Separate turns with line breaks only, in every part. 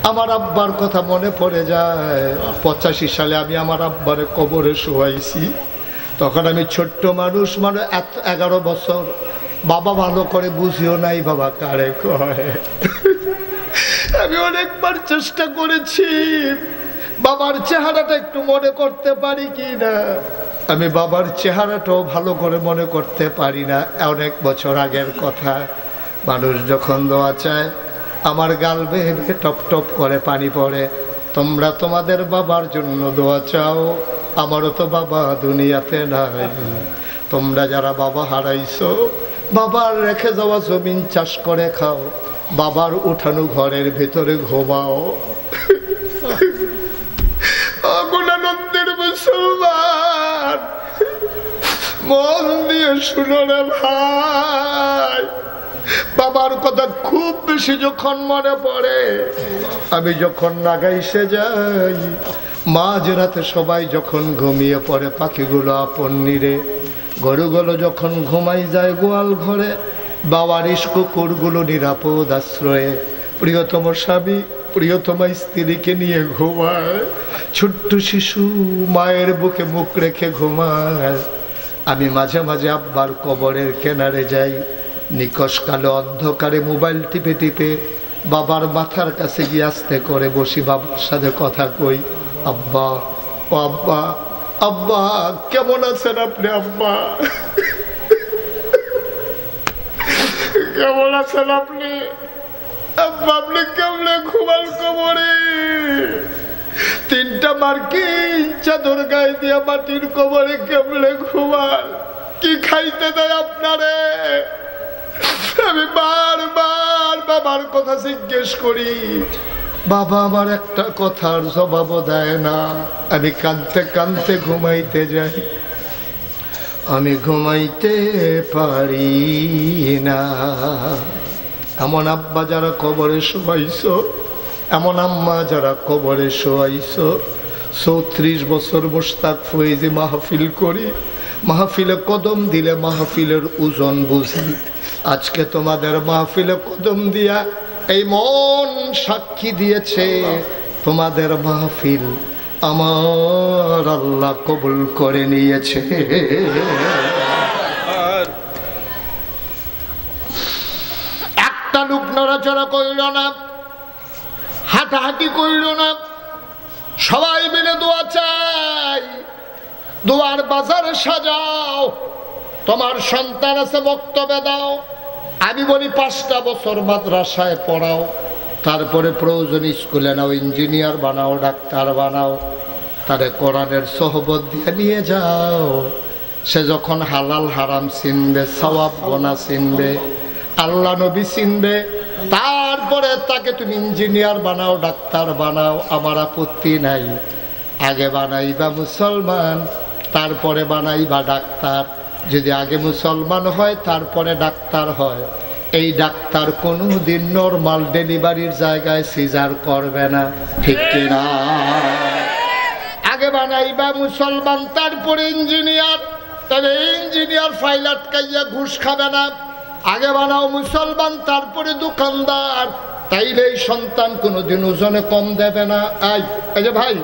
আমার আব্বার কথা মনে পড়ে যায়। 85 সালে আমি আমার আব্বারে কবরে শোয়াইছি। তখন আমি ছোট্ট মানুষ, মানে 11 বছর। বাবা ভালো করে বুঝিও নাই বাবা কারে কয়। আমি অনেকবার চেষ্টা করেছি বাবার চেহারাটা একটু মনে করতে পারি কি না। আমি বাবার চেহারাটাও ভালো করে মনে করতে পারি না। অনেক বছর আগের কথা। মানুষ যখন দোয়া চায় আমার গাল বেয়ে বেয়ে টপ টপ করে পানি পড়ে। তোমরা তোমাদের বাবার জন্য দোয়া চাও, আমারও তো বাবা দুনিয়াতে নাই। তোমরা যারা বাবা হারাইছো, বাবার রেখে যাওয়া জমিন চাষ করে খাও, বাবার উঠানো ঘরের ভিতরে ঘুমাও। গুণানন্দের মুসলমান, মন দিয়ে শুনো রে ভাই। বাবার কথা খুব বেশি যখন মনে পড়ে, আমি যখন নাগাইশে যাই, মাঝ রাতে সবাই যখন ঘুমিয়ে পড়ে, পাখিগুলো আপন নিরে, গরুগুলো যখন ঘুমাই যায় গোয়াল ঘরে, বাবার কুকুরগুলো নিরাপদ আশ্রয়ে প্রিয়তম স্বামী প্রিয়তমা স্ত্রীকে নিয়ে ঘুমায়। ছোট্ট শিশু মায়ের বুকে মুখ রেখে ঘুমায়। আমি মাঝে মাঝে আব্বার কবরের কিনারে যাই, নিকশ কালো অন্ধকারে মোবাইল টিপে টিপে বাবার মাথার কাছে গিয়ে আস্তে করে বসি, বাবার সাথে কথা কই। আব্বা, ও আব্বা, আব্বা কেমন আছেন আপনি? আব্বা কেমন আছেন আপনি? আব্বা আপনি কেমনে ঘুমাল কবরে? 3টা মার্কিন চাদর গায়ে দিয়া মাটির কবরে কেমনে ঘুমাল? কি খাইতে দেয় আপনারে? আমি বারবার বাবার কথা জিজ্ঞেস করি, বাবা আমার একটা কথার জবাবও দেয় না। আমি কাঁদতে কাঁদতে ঘুমাইতে যাই, আমি ঘুমাইতে পারি না। এমন আব্বা যারা কবরে শোয়াইছো, এমন আম্মা যারা কবরে শোয়াইছো। 34 বছর মুশতাক ফয়েজি মাহফিল করি, মাহফিলে কদম দিলে মাহফিলের ওজন বুঝি। আজকে তোমাদের মাহফিলে কদম দিয়া এই মন সাক্ষী দিয়েছে, তোমাদের মাহফিল আমার আল্লাহ কবুল করে নিয়েছে। একটা লোক নড়াচড়া করিল না, হাঁটাহাঁটি করিল না। সবাই মিলে দোয়া চাই, দোয়ার বাজার সাজাও। তোমার সন্তান আছে বক্তব্য দাও। আমি বলি 5টা বছর মাদ্রাসায় পড়াও, তারপরে প্রয়োজন স্কুলে নাও, ইঞ্জিনিয়ার বানাও, ডাক্তার বানাও, তারে কোরআনের সোহবত দিয়ে নিয়ে যাও। সে যখন হালাল হারাম চিনবে, সওয়াব গুনাহ চিনবে, আল্লাহ নবী চিনবে, তারপরে তাকে তুমি ইঞ্জিনিয়ার বানাও, ডাক্তার বানাও, আমার আপত্তি নাই। আগে বানাইবা মুসলমান, তারপরে বানাইবা ডাক্তার। যদি আগে মুসলমান হয় তারপরে ডাক্তার হয়, এই ডাক্তার কোনোদিন নর্মাল ডেলিভারির জায়গায় সিজার করবে না, ঠিক কিনা? আগে বানাইবা মুসলমান, তারপরে ইঞ্জিনিয়ার, তবে ইঞ্জিনিয়ার ফাইল আটকাইয়া ঘুষ খাবে না। আগে বানাও মুসলমান, তারপরে দোকানদার, তাইলে এই সন্তান কোনোদিন ওজনে কম দেবে না। এই যে ভাই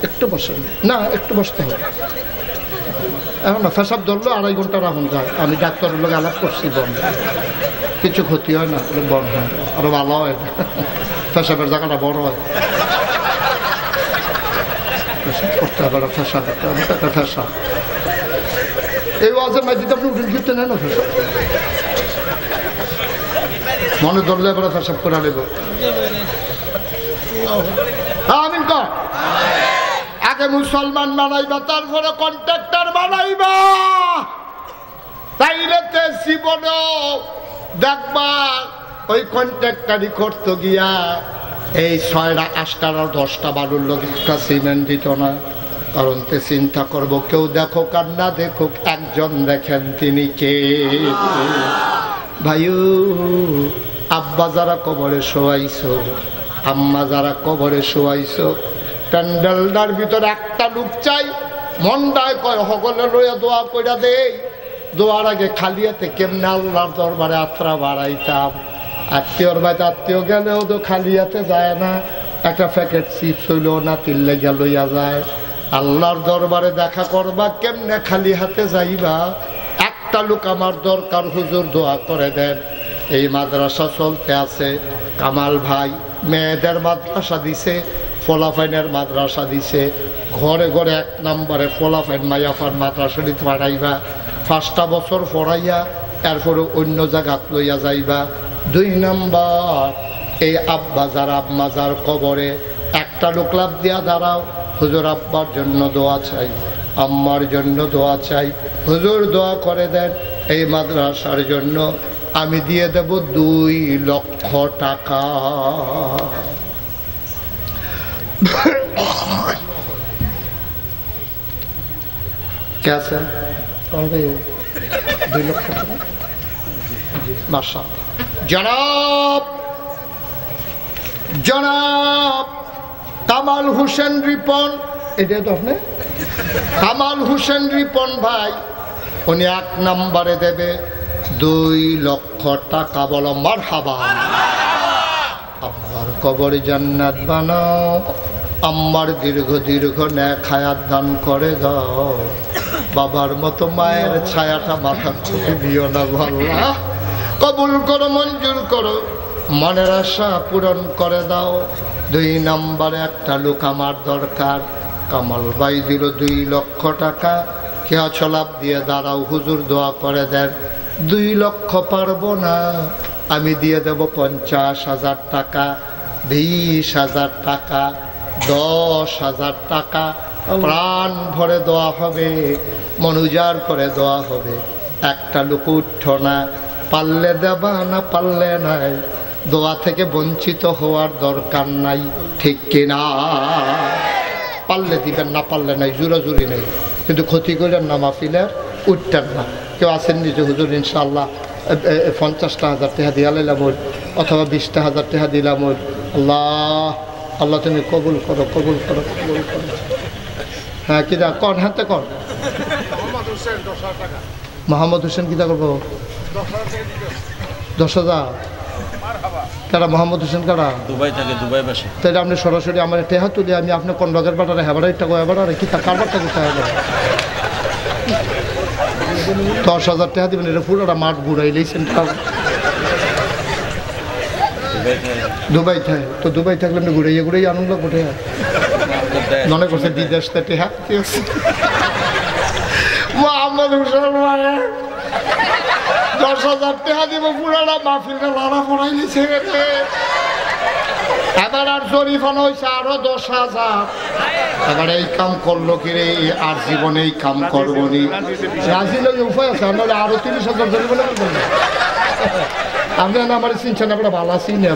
একটু বসেন না, একটু বসতে হবে। এখন না ফেসাব ধরলো 2.5 ঘন্টা রাখুন যায়। আমি ডাক্তারের লোক আলাপ করছি, বন্ধ, কিছু ক্ষতি হয় না, বন্ধ হয়, আরো ভালো হয়, ফেসাবের জায়গাটা বড় হয়। করতে হবে ফেসাব, একটা ফেসাব। এই ওয়াজের মাঝিতে আপনি উঠে গিয়ে নেন না ফেসাব, মনে ধরলে এবার ফেসাব করে নেব। আমিন কর। আগে মুসলমান বানাইবা, তারপরে কন্ট্রাক্টর বানাইবা, তাইলে জীবনে দেখবা ওই কন্ট্রাক্টারি করতে গিয়া এই 6টা 8টা 10টা বালুর লোক একটা সিমেন্ট দিত না। কারণ তে চিন্তা করবো, কেউ দেখুক আর না দেখুক, একজন দেখেন, তিনি কে? ভাইও, আব্বা যারা কবরে শোয়াইছো, আম্মা যারা কবরে শোয়াইছো, প্যান্ডেলটার ভিতরে একটা লোক চাই, মনটায় কয় সকলে লইয়া দোয়া কইরা দেই। দোয়ার আগে খালিয়াতে কেমনে আল্লাহর দরবারে আত্রা বাড়াইতাম। আত্মীয়র বাড়িতে আত্মীয় গেলেও তো খালিয়াতে যায় না, একটা প্যাকেট চিপস হইলেও না তিল্লে গেল লইয়া যায়। আল্লাহর দরবারে দেখা করবা কেমনে খালি হাতে যাইবা? একটা লোক আমার দরকার, হুজুর দোয়া করে দেন। এই মাদ্রাসা চলতে আছে, কামাল ভাই মেয়েদের মাদ্রাসা দিছে, ফলাফাইনের মাদ্রাসা দিছে। ঘরে ঘরে 1 নম্বরে ফলাফাইন মাইয়াফার মাদ্রাসাটি পাঠাইবা, 5টা বছর পড়াইয়া এরপরে অন্য জায়গাত লইয়া যাইবা। 2 নম্বর এই আব্বাজার আম্মাজার কবরে একটা লোক লাভ দিয়া দাঁড়াও, হুজুর আব্বার জন্য দোয়া চাই, আম্মার জন্য দোয়া চাই, হুজুর দোয়া করে দেন এই মাদ্রাসার জন্য। আমি দিয়ে দেব 2 লক্ষ টাকা। কে আছে? 2 লক্ষ টাকা। মাশাআল্লাহ। জনাব জনাব কামাল হোসেন রিপন, এটা তো আপনি কামাল হোসেন রিপন ভাই, উনি 1 নম্বরে দেবে 2 লক্ষ টাকা। বলো মারহাবা। আব্বার কবর জান্নাত বানাও, আম্মার দীর্ঘ দীর্ঘ নেক হায়াত দান করে দাও, বাবার মতো মায়ের ছায়াটা মাথার থেকে দিও না। আল্লাহ কবুল করো, মঞ্জুর করো, মনের আশা পূরণ করে দাও। 2 নম্বরে একটা লোক আমার দরকার। কামাল ভাই দিল 2 লক্ষ টাকা। কে আছো? লাভ দিয়ে দাঁড়াও, হুজুর দোয়া করে দেন। 2 লক্ষ পারবো না, আমি দিয়ে দেব 50,000 টাকা, 20,000 টাকা, 10,000 টাকা। প্রাণ ভরে দোয়া হবে, মন উজাড় করে দোয়া হবে। একটা লোক উঠো না, পারলে দেবা, না পারলে নাই। দোয়া থেকে বঞ্চিত হওয়ার দরকার নাই, ঠিক কিনা? পারলে দিবেন, না পারলে নাই, জোরাজুরি নেই, কিন্তু ক্ষতি করলেন না, মাহফিলের উঠতেন না। কেউ আসেন নিজে হুজুর ইনশাআল্লাহ 50,000 টাকা দিয়া লাইলাম, অথবা 20,000 টাকা দিলাম। আল্লাহ আল্লাহ তুমি কবুল করো, কবুল করো, কবুল করো। হ্যাঁ কিনা কন? হ্যাঁ তো কন। মোহাম্মদ হোসেন কিনা করবো? 10,000। কারা মোহাম্মদ হোসেন? কারা? দুবাই থাকে, দুবাই বাসে। তাহলে আপনি সরাসরি আমার টেহা তুলি, আমি আপনার কন্ডকের বাটারে হেবাড়াই টাকা হেবাড়ারে কি কারবারটা কোথায় হবে? 10,000 টাকা দিবেন, এটা পুরোটা মাঠ ঘুরাইলেই সেন্টার। দুবাই থাকে তো, দুবাই থাকলে আপনি ঘুরাইয়া ঘুরাই আনন্দ কোঠে মনে করছে বিদেশ থেকে। হ্যাঁ মোহাম্মদ হোসেন 10,000 টাকা দিব, পুরাটা মাহফিলটা লাড়া পড়াই নিছে। এবার আর জরিফানা হয়েছে আরো 10,000। এবার এই কাম করলো কিরে, আর জীবনে এই কাম করবো নি। রাজি লোক উপায় আছে, নাহলে আরো 30,000 জরিফানা করবেন। আমি না আমার চিনছেন, এবার ভালো আছি না।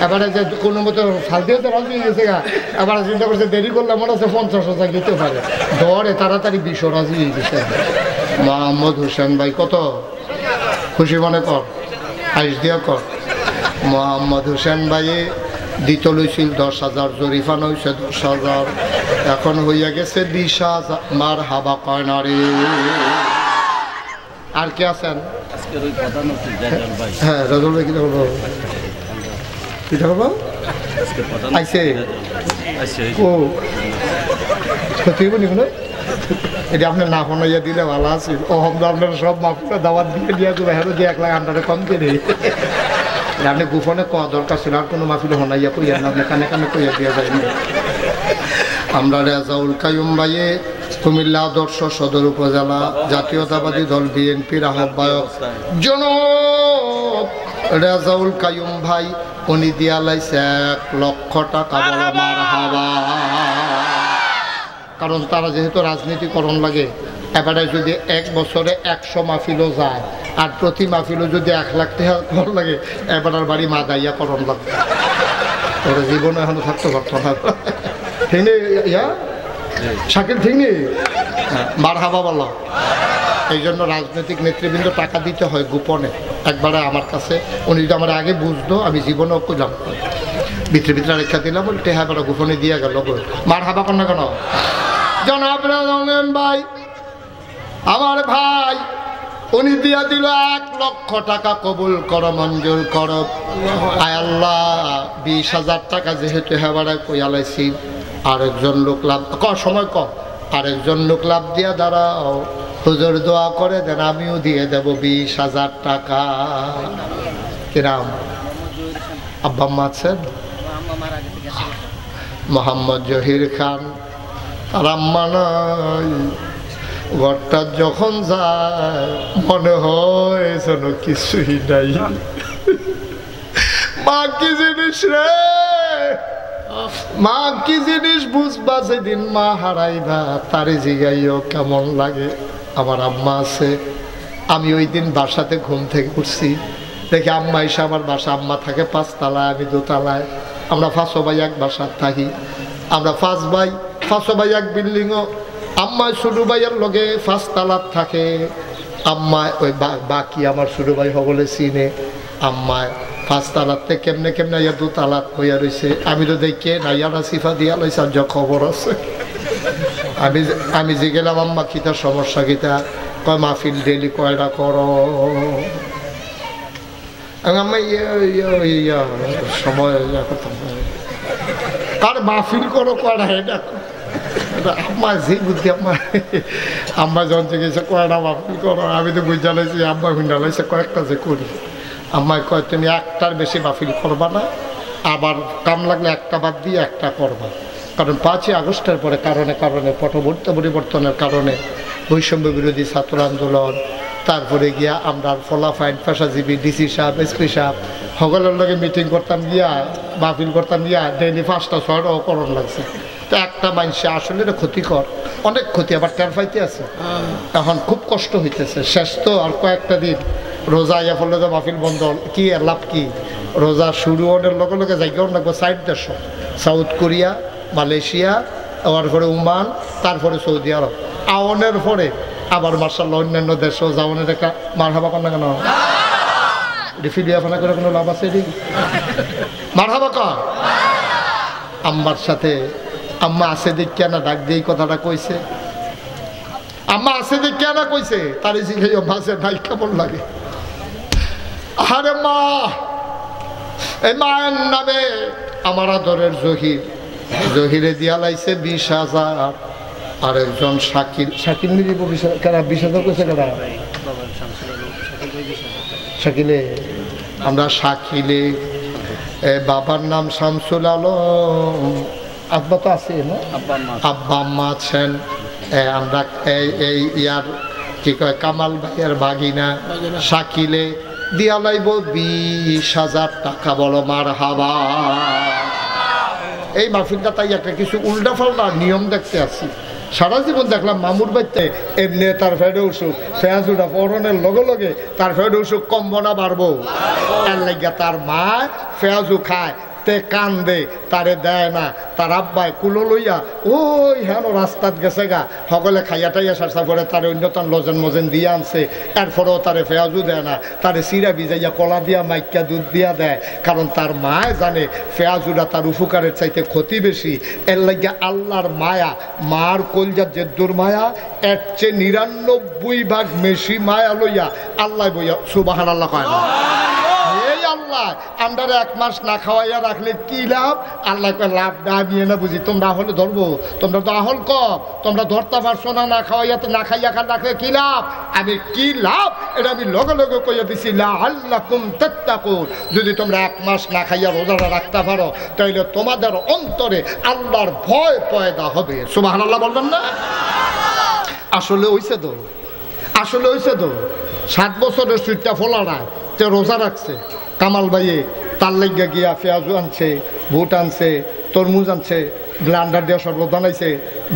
এবারে যে কোনো মতো ফাল দিয়ে তো রাজি হয়ে গেছে গা। এবার চিন্তা করছে দেরি করলে মনে হচ্ছে 50,000 দিতে পারে, ধরে তাড়াতাড়ি 20 রাজি হয়ে গেছে। মোহাম্মদ হোসেন ভাই কত খুশি মনে কর, আইস দিয়া কর। মোহাম্মদ হোসেন ভাই দিত লইছিল 10,000, জরিফান হয়েছে 10,000, এখন হইয়া গেছে 20,000। মার হাবা কয় না রে। আর কে আছেন? হ্যাঁ রাজল ভাই কিটা করবো, কিটা করবো? আইসে ও ক্ষতি নি এটা আপনার না শোনাইয়া দিলে ভালো আছে। ও আপনার সব মাফিটা দাওয়াত দিয়ে দিয়া দেবো, হ্যাঁ দিয়ে 1 লাখ আন্ডারে কম করে আপনি গোপনে ক দরকার ছিল, আর কোনো মাফিলে শোনাইয়া কইয়া না, আপনি কানে কানে কইয়া দিয়া যায়নি। আমরা রেজাউল কাইয়ুম ভাইয়ে কুমিল্লা আদর্শ সদর উপজেলা জাতীয়তাবাদী দল বিএনপির আহ্বায়ক জনাব রেজাউল কাইয়ুম ভাই, উনি দিয়া লাইছে 1 লক্ষ টাকা। বলো মারহাবা। কারণ তারা যেহেতু রাজনীতিকরণ লাগে, এবারে যদি 1 বছরে 100 মাহফিলও যায়, আর প্রতি মাহফিলও যদি 1 লাখ টাকা করণ লাগে, এবার বাড়ি মাদাইয়া করণ লাগবে। ওরা জীবনে এখনো থাকতে পারতো না, ঠিক নেই ইয়া শাকিল, ঠিক নেই? মারহাবা বলো। এই জন্য রাজনৈতিক নেতৃবৃন্দ টাকা দিতে হয় গোপনে, একবারে আমার কাছে। উনি যদি আমার আগে বুঝতো, আমি জীবনে ওকে জানতাম। ভিতরে ভিতরে রেখা দিলাম, বলতে হ্যাঁ বেটা গোপনে দিয়ে গেল। মারহাবা কর না কেন? জনাব ভাই, আমার ভাই উনি দিয়া দিল 1 লক্ষ টাকা কবুল করো, মঞ্জুর করো। আয় আল্লাহ 20,000 টাকা যেহেতু হেবারে কইয়ালাইছি, আরেকজন লোক লাভ সময় কম, আরেকজন লোক লাভ দিয়া দাঁড়াও, হুজুর দোয়া করে দেন আমিও দিয়ে দেব 20,000 টাকা। কিরাম আব্বা আম্মা আছেন? মোহাম্মদ জহির খান, তার আম্মা নাই। ঘরটা যখন যায় মনে হয় যেন কিছুই নাই। মা কি জিনিস রে, মা কি জিনিস বুঝবা যেদিন মা হারাইবা, তারে জিগাইও কেমন লাগে। আমার আম্মা আছে, আমি ওই দিন বাসাতে ঘুম থেকে উঠছি, দেখি আম্মা এসে আমার বাসা, আম্মা থাকে 5 তলায়, আমি 2 তলায়। আমরা 5 ভাই এক বাসার থাকি, আমরা 5 ভাই এক বিল্ডিংও। আম্মা ছোটো ভাইয়ের লগে 5 তলার থাকে। আম্মা ওই বাকি আমার ছোটো ভাই সকলে চিনে। আম্মায় 5 তলাতে কেমনে কেমনে 2 তলাত হইয়া রয়েছে। আমি তো দেখে না ইয়ারা সিফা দিয়া লইছে, যা খবর আছে। আমি যে গেলাম আম্মা কিতা সমস্যা কিতা, কয় মাহফিল ডেলি কয়টা করো। আম্মা ইয়া সময় কার মাহফিল করো কয়টা, এটা আম্মা যে বুদ্ধি আম্মা যখন গেছে কয়টা মাহফিল করো। আমি তো বুঝা লাইছি, আম্মা হুন্ডা লাইছে কয়েকটা যে করি। আম্মায় কয় তুমি 1টার বেশি মাহফিল করবা না, আবার কাম লাগলে 1টা বাদ দিয়ে 1টা করবা। কারণ 5ই আগস্টের পরে কারণে পরিবর্তনের কারণে বৈষম্য বিরোধী ছাত্র আন্দোলন, তারপরে গিয়া আমরা ফলাফাইন পেশাজীবী ডিসি সাহেব, এসপি সাহেব সকলের লগে মিটিং করতাম গিয়া, মাহফিল করতাম গিয়া, ডেইলি 5টা 6টাও করণ লাগছে। তো একটা মানুষে আসলে এটা ক্ষতিকর, অনেক ক্ষতি, আবার টের পাইতে আছে। এখন খুব কষ্ট হইতেছে। শেষ তো আর কয়েকটা দিন, রোজা ইয়া ফলে তো মাহফিল বন্ধ, কি আর লাভ কি? রোজা শুরু হওয়ার লগে লগে জায়গাও লাগবে 4 দেশ, সাউথ কোরিয়া, মালয়েশিয়া, তারপরে ওমান, তারপরে সৌদি আরব। আওনের পরে আবার মার্শাল্লাহ অন্যান্য দেশও যাওয়ানের একটা মার হাবা কর না কেন? ফিলিয়াফানা করে কোনো লাভ আছে? এদিকে মার হাবা কর। আম্মার সাথে আম্মা আছে দেখিয়া না ডাক দিয়ে কথাটা কইছে। আম্মা আছে দেখিয়া না কইছে, তারে শিখাইও মাসে নাই কেমন লাগে। আরে মা, এই মায়ের নামে আমার আদরের জহিরে দিয়া লাইছে 20,000। আরেকজন শাকিল নিব 20,000 কইছে কেনা শাকিলে। আমরা শাকিলে, বাবার নাম শামসুল আলম, আব্বা তো আছে না, আব্বা আম্মা আছেন। আমরা এই ইয়ার কি কয় কামাল ভাইয়ের ভাগিনা শাকিলে দিয়া লাইব 20,000 টাকা। বলো মার হাবা। এই মাহফিলটা তাই একটা কিছু উল্টা ফাল্টা নিয়ম দেখতে আসি। সারা জীবন দেখলাম মামুর বাড়িতে এমনি তার ফেডে উসুক ফেয়াজুটা পরনের লগে লগে তার ফেডে উসুক কমবো না বাড়বো। এর লাগিয়া তার মা ফেয়াজু খায়, তে কান্দে, তারে দেয় না। তার আব্বাই কুলো লইয়া ওই হেন রাস্তাত গেছে গা, সকলে খাইয়া টাইয়া সারসা করে তারে অন্যতম লজেন মজেন দিয়ে আনছে। এরপরেও তারে ফেয়াজু দেয় না, তারে চিরা ভিজাইয়া কলা দিয়া মাইকা দুধ দিয়া দেয়। কারণ তার মায় জানে ফেয়াজুরা তার উপকারের চাইতে ক্ষতি বেশি। এর লাগিয়া আল্লাহর মায়া, মার কলজার যে দুর্মায়া, এর চেয়ে 99 ভাগ বেশি মায়া লইয়া আল্লাহ বইয়া সুবহানাল্লাহ কয় না। আল্লাহ আন্ডারে 1 মাস না খাওয়াইয়া রাখলে কি লাভ? আল্লাহ লাভ না নিয়ে না বুঝি। তোমরা হলে ধরবো, তোমরা তো আহল কম, তোমরা ধরতে পারছো না। না খাওয়াইয়া তো না খাইয়া রাখলে কি লাভ? আমি কি লাভ এটা আমি লগে লগে কইয়া দিছি, লাআল্লাকুম তাত্তাকুন। যদি তোমরা 1 মাস না খাইয়া রোজাটা রাখতে পারো, তাইলে তোমাদের অন্তরে আল্লাহর ভয় পয়দা হবে। সুবহানাল্লাহ বলবেন না? আসলে হইছে তো, আসলে হইছে তো। 7 বছরের সুইটটা ফোলারা তে রোজা রাখছে। কামাল ভাইয়ে তার লাগিয়া গিয়া পেঁয়াজু আনছে, বুট আনছে, তরমুজ আনছে, ব্লান্ডার দেওয়া শরবত বানাইছে,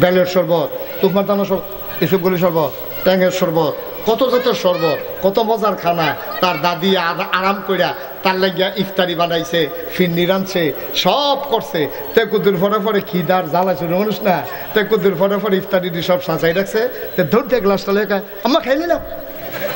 বেলের শরবত, তুফমার দানা শরবত, এসবগুলি শরবত, ট্যাঙের শরবত, কত জাতের শরবত, কত মজার খানা। তার দাদি আরাম করিয়া তার লাগিয়া ইফতারি বানাইছে, ফিন্নি রানছে, সব করছে। তে কুদুর ফরে ফরে খিদার জ্বালাইছে মানুষ না, তে কুদুর ফরে ফরে ইফতারি দিয়ে সব সাজাই রাখছে। তে ধরতে গ্লাসটা লেখা আম্মা খাইলি না,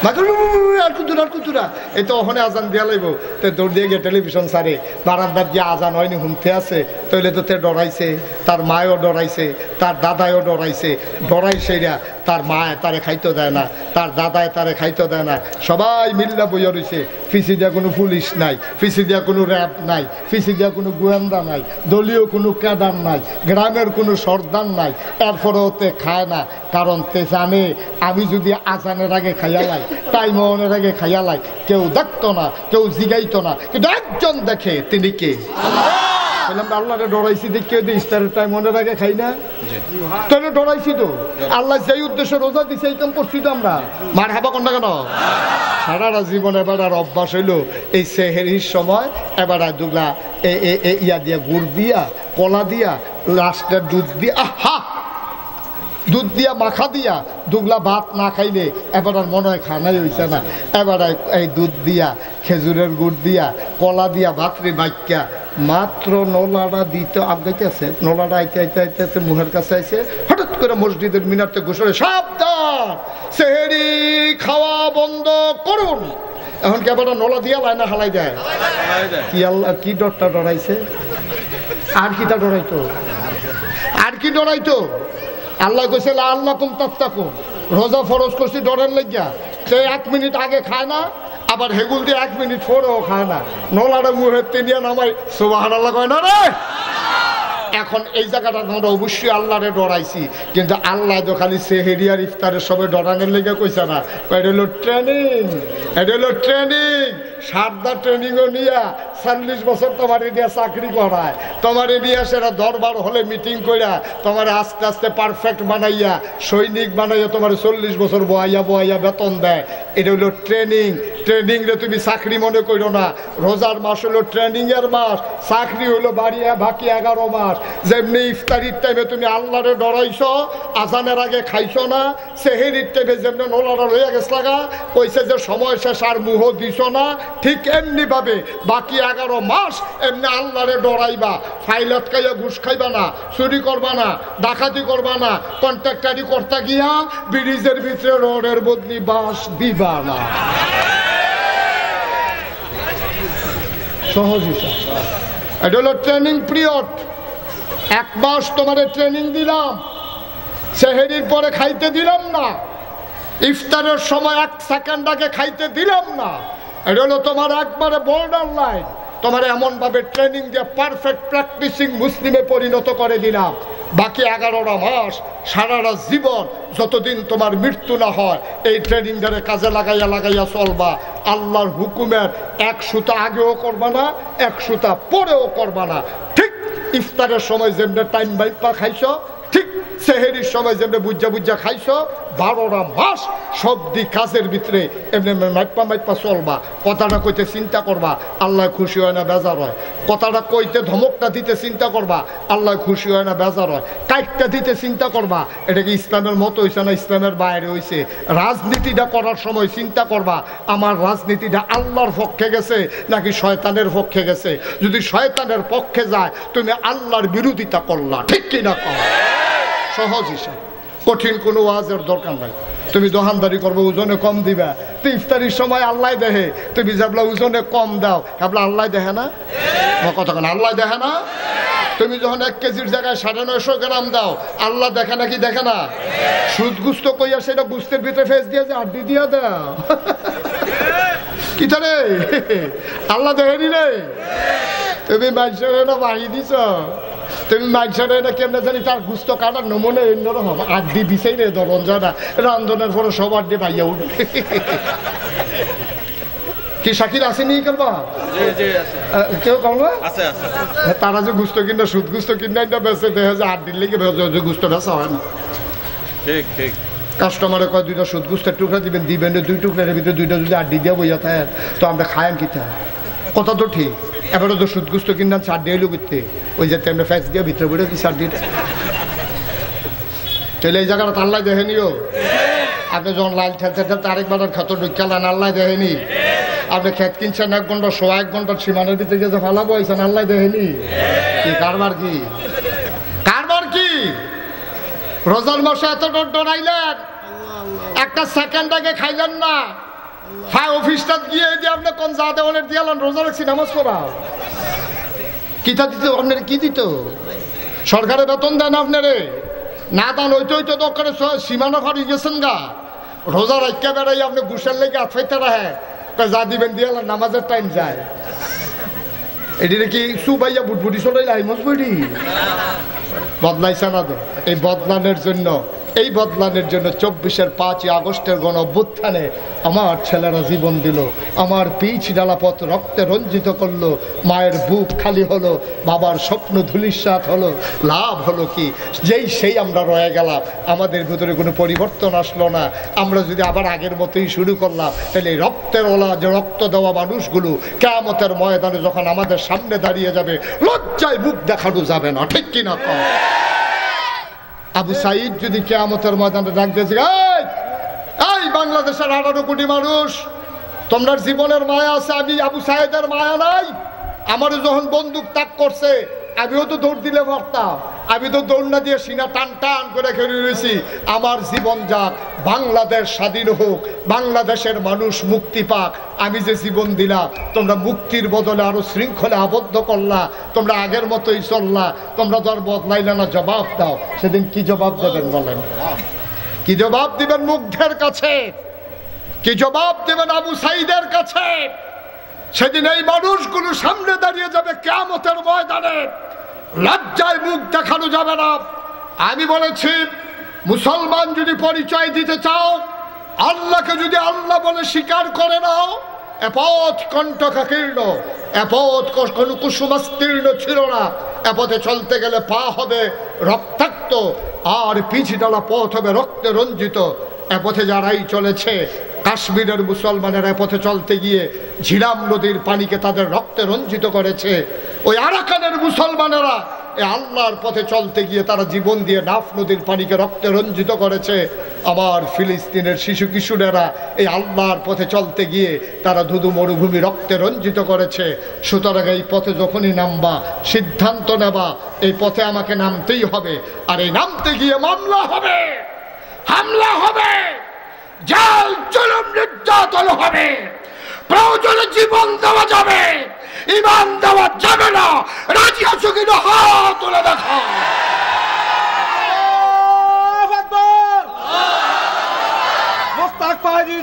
আর কুতুরা এই তো ওখানে আজান দিয়া লাইব তো দৌড় দিয়ে গিয়ে টেলিভিশন সারে বারান্দার যে আজান হয়নি হুমতে আছে তাইলে তো তে ডরাইছে, তার মায়ও ডরাইছে, তার দাদায়ও ডরাইছে, ডরাইছেরা তার মায় তারে খাইতে দেয় না, তার দাদায় তারে খাইতে দেয় না, সবাই মিল্লা বইয়া রয়েছে। ফিসি দিয়া কোনো পুলিশ নাই, ফিসি দিয়া কোনো র্যাব নাই, ফিসি দিয়া কোনো গোয়েন্দা নাই, দলীয় কোনো ক্যাডার নাই, গ্রামের কোনো সর্দার নাই, এরপরেও তে খায় না। কারণ তে জানে আমি যদি আজানের আগে খাইয়া লাই, টাইম হওয়ার আগে খাইয়া লাই, কেউ দেখতো না, কেউ জিগাইতো না, কিন্তু একজন দেখে, তিনি কে? আল্লাহরে ডরাইছি দেখে ইফতারের টাইম মনের আগে খাই না, তাহলে ডরাইছি তো। আল্লাহ যেই উদ্দেশ্যে রোজা দিছে এই কাম করছি তো আমরা। মার হাবা কর না কেন? সারাটা জীবন এবার আর অভ্যাস হইলো এই সেহেরির সময় এবার দুগলা ইয়া দিয়া গুড় দিয়া কলা দিয়া লাস্টের দুধ দিয়া দুধ দিয়া মাখা দিয়া দুগলা ভাত না খাইলে এবার আর মনে হয় খানাই হইছে না। এবার এই দুধ দিয়া খেজুরের গুড় দিয়া কলা দিয়া ভাতরে বাক্যা মাত্র নলাটা দিতে আগাইতেছে, নলাটা আইতে আইতে আইতে আইতে মুহের কাছে আইছে, হঠাৎ করে মসজিদের মিনারতে ঘোষণা, সাবধান, সেহেরি খাওয়া বন্ধ করুন। এখন কি আবার নলা দিয়া লাইনা হালাই দেয়? কি আল্লাহ কি ডরটা ডরাইছে? আর কিটা ডরাইতো? আর কি ডরাইতো? আল্লাহ কইছে আল্লাহ কুম তাত্তাকুন, রোজা ফরজ করছি ডরের লাগিয়া। সে 1 মিনিট আগে খায় না, আবার হেগুল দিয়ে 1 মিনিট পরেও খায় না, নলাটা মুহের তেনিয়া নামাই সুবহানাল্লাহ কয় না রে। এখন এই জায়গাটা আমরা অবশ্যই আল্লাহরে ডরাইছি, কিন্তু আল্লাহ তো খালি সেহেরি আর ইফতারের সময় ডরানোর লেগে কইছে না। এটা হলো ট্রেনিং, এটা হলো ট্রেনিং। সারদা ট্রেনিংও নিয়া 40 বছর তোমার নিয়ে চাকরি করায়, তোমার নিয়ে সেটা দরবার হলে মিটিং কইরা তোমার আস্তে আস্তে পারফেক্ট বানাইয়া সৈনিক বানাইয়া তোমার 40 বছর বয়াইয়া বেতন দেয়। এটা হলো ট্রেনিং। ট্রেনিং রে তুমি চাকরি মনে করো না। রোজার মাস হলো ট্রেনিংয়ের মাস, চাকরি হলো বাকি 11 মাস। যেমনি ইফতারির টাইমে তুমি আল্লাহরে ডরাইছ, আজানের আগে খাইছো না, সেহেরির টাইমে যেমনি নোলারা লইয়া গেছ লাগা কইছে যে সময় শেষ আর মুহ দিছ না, ঠিক এমনি ভাবে বাকি 11 মাস এমনি আল্লাহরে ডরাইবা। ফাইলত খাইয়া ঘুষ খাইবা না, চুরি করবা না, ডাকাতি করবা না, কন্ট্রাক্টারি করতে গিয়া ব্রিজের ভিতরে রোডের বদলি বাস দিবা না। সহজ হিসাব। এটা হলো ট্রেনিং পিরিয়ড। 1 মাস তোমার ট্রেনিং দিলাম, সেহেরির পরে খাইতে দিলাম না, ইফতারের সময় 1 সেকেন্ড আগে খাইতে দিলাম না। এটা হলো তোমার একবারে বর্ডার লাইন। তোমার এমনভাবে ট্রেনিং দিয়ে পারফেক্ট প্র্যাকটিসিং মুসলিমে পরিণত করে দিলাম। বাকি 11টা মাস সারাটা জীবন যতদিন তোমার মৃত্যু না হয় এই ট্রেনিংটারে কাজে লাগাইয়া চলবা। আল্লাহর হুকুমের 1 সুতা আগেও করবা না, 1 সুতা পরেও করবা না। ঠিক ইফতারের সময় যেমনি টাইম বাইপা খাইছো, ঠিক সেহেরির সময় যেমনি বুঝা খাইছো, 12টা মাস সব দিক কাজের ভিতরে এমনি মাইপা চলবা। কথাটা কইতে চিন্তা করবা, আল্লাহ খুশি হয় না বেজার হয়। কথাটা কইতে ধমকটা দিতে চিন্তা করবা, আল্লাহ খুশি হয় না বেজার হয়। কাইটটা দিতে চিন্তা করবা, এটা কি ইসলামের মতো হয়েছে না ইসলামের বাইরে হয়েছে। রাজনীতিটা করার সময় চিন্তা করবা, আমার রাজনীতিটা আল্লাহর পক্ষে গেছে নাকি শয়তানের পক্ষে গেছে। যদি শয়তানের পক্ষে যায় তুমি আল্লাহর বিরোধিতা করলা, ঠিক কিনা কর। সহজ হিসাব, কঠিন কোনো ওয়াজের দরকার নাই। তুমি দোকানদারি করবো, ওজনে কম দিবা, তো ইফতারির সময় আল্লাহ দেখে। তুমি যাবলা ওজনে কম দাও, ভাবলা আল্লাহ দেখে না? কথা কেন আল্লাহ দেখে না? তুমি যখন 1 কেজির জায়গায় 950 গ্রাম দাও, আল্লাহ দেখে নাকি দেখে না? সুদ গুস্ত কইয়া সেটা গুস্তের ভিতরে ফেস দিয়ে যে আড্ডি দিয়া দাও, কি রে আল্লাহ দেখেনি রে? তুমি মানুষের না বাড়ি দিছ, তুমি মানুষের এটা কেমনে জানি তার গুস্ত কাটার নমুনে অন্যরকম। আড্ডি বিষয় রে ধরন জানা, রান্ধনের পরে সব আড্ডি ভাইয়া উঠে। কি শাকির আসেনি করবা? কেউ করবা? তারা যে গুস্ত কিনা সুদ গুস্ত কিনা বেঁচে দেখে যে আড্ডির লেগে গুস্ত বেচা হয় না। ঠিক ঠিক। কাস্টমারে কয় 2টা সুদ গুস্তের টুকরা দিবেন, 2 টুকরার ভিতরে 2টা যদি আড্ডি দিয়ে বইয়া থাকে তো আমরা খায়াম কিতা? কথা তো ঠিক। এবারে তো সুদ গুস্ত কিনলাম 4 দিয়ে এলো করতে, ওই যে তেমনি ফ্যাক্স দিয়ে ভিতরে বলে কি 4 দিয়ে। তাহলে এই জায়গাটা আল্লাহ দেখেনিও। আপনি যখন লাইল ঠেলতে আরেকবার ক্ষেত ঢুকালেন, আল্লাহ দেখেনি। আপনি ক্ষেত কিনছেন 1 ঘন্টা 1 ঘন্টার সীমানের ভিতরে গিয়ে ফালাবো হয়েছেন, আল্লাহ দেখেনি। কি কারবার কি? কারবার কি? রোজার মাসে এত ডরাইলেন, 1 সেকেন্ড আগে খাইলেন না, ফাই অফিসটা গিয়ে যে আপনি কোন জাতে অনেক দিয়ালেন রোজা রাখছি নামাজ পড়া কিতা দিত আপনার কি দিত সরকারের বেতন দেন আপনারে না দান ওইটা দরকার সীমানা ফাড়ি গেছেন গা রোজা রাখা বেড়াই আপনি ঘুষের লেগে আটফাইতে রাখে যা দিবেন দিয়ালেন নামাজের টাইম যায় এটিরে কি সুবাইয়া বুটবুটি চলাই লাইমস বইটি বদলাইছে না তো এই বদলানোর জন্য 24-এর 5ই আগস্টের গণ অভ্যুত্থানে আমার ছেলেরা জীবন দিল, আমার পিচ ডালা পথ রক্তে রঞ্জিত করলো, মায়ের বুক খালি হলো, বাবার স্বপ্ন ধূলিসাৎ হলো, লাভ হলো কি সেই আমরা রয়ে গেলাম, আমাদের ভিতরে কোনো পরিবর্তন আসলো না। আমরা যদি আবার আগের মতোই শুরু করলাম তাহলে রক্তের ওলা যে রক্ত দেওয়া মানুষগুলো কিয়ামতের ময়দানে যখন আমাদের সামনে দাঁড়িয়ে যাবে লজ্জায় মুখ দেখানো যাবে না, ঠিক কিনা? আবু সাইদ যদি কিয়ামতের ময়দানে ডাক দিয়েছে, এই বাংলাদেশের 18 কোটি মানুষ, তোমরা জীবনের মায়া আছে, আমি আবু সাইদের মায়া নাই? আমার যখন বন্দুক তাক করছে আমিও তো দৌড় দিলে পারতাম, আমি তো দৌড় না দিয়ে সিনা টান টান করে খেলে রয়েছি। আমার জীবন যাক, বাংলাদেশ স্বাধীন হোক, বাংলাদেশের মানুষ মুক্তি পাক। আমি যে জীবন দিলাম তোমরা মুক্তির বদলে আরো শৃঙ্খলে আবদ্ধ করলা, তোমরা আগের মতোই চললা, তোমরা তো আর বদলাইলে না। জবাব দাও, সেদিন কি জবাব দেবেন বলেন? কি জবাব দিবেন মুগ্ধের কাছে? কি জবাব দেবেন আবু সাইদের কাছে? সেদিন এই মানুষগুলো সামনে দাঁড়িয়ে যাবে কিয়ামতের ময়দানে, লজ্জায় মুখ দেখানো যাবে না। আমি বলেছি, মুসলমান যদি পরিচয় দিতে চাও, আল্লাহকে যদি আল্লাহ বলে স্বীকার করে নাও, এ পথ কণ্টকাকীর্ণ, এ পথ কোনো কুসুমাস্তীর্ণ ছিল না। এ পথে চলতে গেলে পা হবে রক্তাক্ত, আর পিছ ডালা পথ হবে রক্তে রঞ্জিত। এ পথে যারাই চলেছে, কাশ্মীরের মুসলমানেরা পথে চলতে গিয়ে ঝিলাম নদীর পানিকে তাদের রক্তে রঞ্জিত করেছে। ওই আরাকানের মুসলমানেরা এই আল্লাহর পথে চলতে গিয়ে তারা জীবন দিয়ে নাফ নদীর পানিকে রক্তে রঞ্জিত করেছে। আমার ফিলিস্তিনের শিশু কিশোরেরা এই আল্লাহর পথে চলতে গিয়ে তারা ধুধু মরুভূমি রক্তে রঞ্জিত করেছে। সুতরাং এই পথে যখনই নামবা, সিদ্ধান্ত নেবা এই পথে আমাকে নামতেই হবে, আর এই নামতে গিয়ে মামলা হবে, হামলা হবে, জাল জুলুম নির্যাতন হবে, প্রয়োজনে জীবন দেওয়া যাবে, ঈমান দেওয়া যাবে না। রাজি আছো কিনা হাত তুলে দেখো।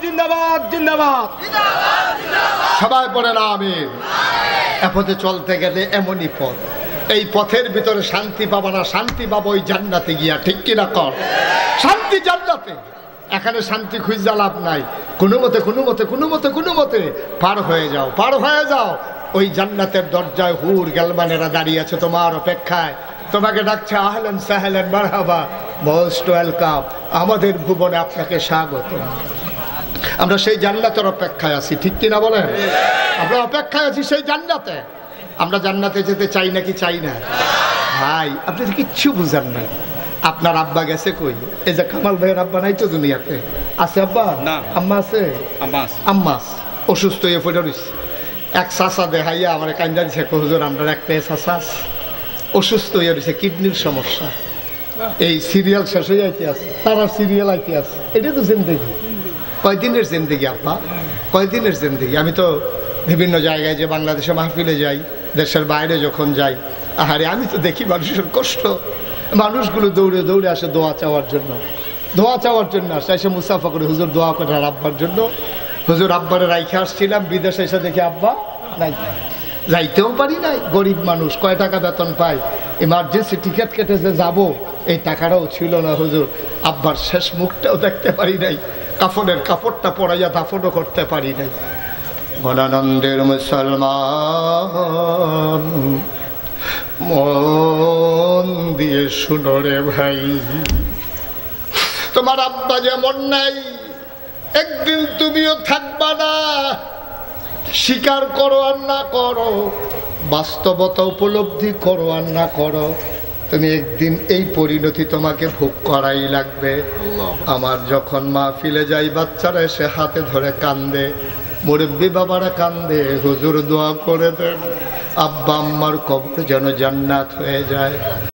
জিন্দাবাদ জিন্দাবাদ,
সবাই পড়েন আমিন। এ পথে চলতে গেলে এমনই পথ, এই পথের ভিতরে শান্তি পাবা না, শান্তি পাবো ওই জান্নাতে গিয়া, ঠিক কিনা কর? শান্তি জান্নাতে, এখানে শান্তি খুঁজে লাভ নাই। কোনো মতে পার হয়ে যাও, পার হয়ে যাও। ওই জান্নাতের দরজায় হুর গেলমানেরা দাঁড়িয়ে আছে তোমার অপেক্ষায়, তোমাকে ডাকছে, আহলেন সাহলেন মারহাবা, মোস্ট ওয়েলকাম, আমাদের ভুবনে আপনাকে স্বাগত। আমরা সেই জান্নাতের অপেক্ষায় আছি, ঠিক কিনা বলেন? আমরা অপেক্ষায় আছি সেই জান্নাতে। আমরা জান্নাতে যেতে চাই নাকি চাই না? ভাই আপনি তো কিচ্ছু বুঝেন না। আপনার আব্বা গেছে কই? এই যে কামাল ভাইয়ের আব্বা নাই তো দুনিয়াতে, আছে আব্বা?
না।
আম্মা আছে? আম্মা অসুস্থ হয়ে পড়ে রয়েছে। এক চাষা দেখাইয়া আমার কান্দা দিছে, হুজুর আমরা একটা চাষা অসুস্থ হয়ে রয়েছে, কিডনির সমস্যা। এই সিরিয়াল শেষ হয়ে যাইতে আছে, তারা সিরিয়াল আইতে আছে। এটা তো জিন্দেগি। কয়দিনের জিন্দেগি আব্বা, কয়দিনের জিন্দেগি? আমি তো বিভিন্ন জায়গায় যে বাংলাদেশে মাহফিলে যাই, দেশের বাইরে যখন যাই, আহারে আমি তো দেখি মানুষের কষ্ট। মানুষগুলো দৌড়ে দৌড়ে আসে দোয়া চাওয়ার জন্য আসে, এসে মুসাফা করে, হুজুর দোয়া করে আর আব্বার জন্য। হুজুর আব্বারে রাইখে আসছিলাম, বিদেশে এসে দেখি আব্বা নাই, যাইতেও পারি নাই। গরিব মানুষ, কয় টাকা বেতন পাই, ইমার্জেন্সি টিকিট কেটে যে যাবো এই টাকাটাও ছিল না। হুজুর আব্বার শেষ মুখটাও দেখতে পারি নাই, কাফনের কাপড়টা পরাইয়া দাফনও করতে পারি নাই। গণানন্দের মুসলমান মন দিয়ে শুনো রে ভাই, তোমার আব্বা যেমন নাই, একদিন তুমিও থাকবা না। স্বীকার করো আর না করো, বাস্তবতা উপলব্ধি করো আর না করো, তুমি একদিন এই পরিণতি তোমাকে ভোগ করাই লাগবে। আমার যখন মাহফিলে যাই, বাচ্চারা এসে হাতে ধরে কান্দে, মুরব্বী বাবারা কান্দে, হুজুর দোয়া করে দেন আব্বা আম্মার কবর যেন জান্নাত হয়ে যায়।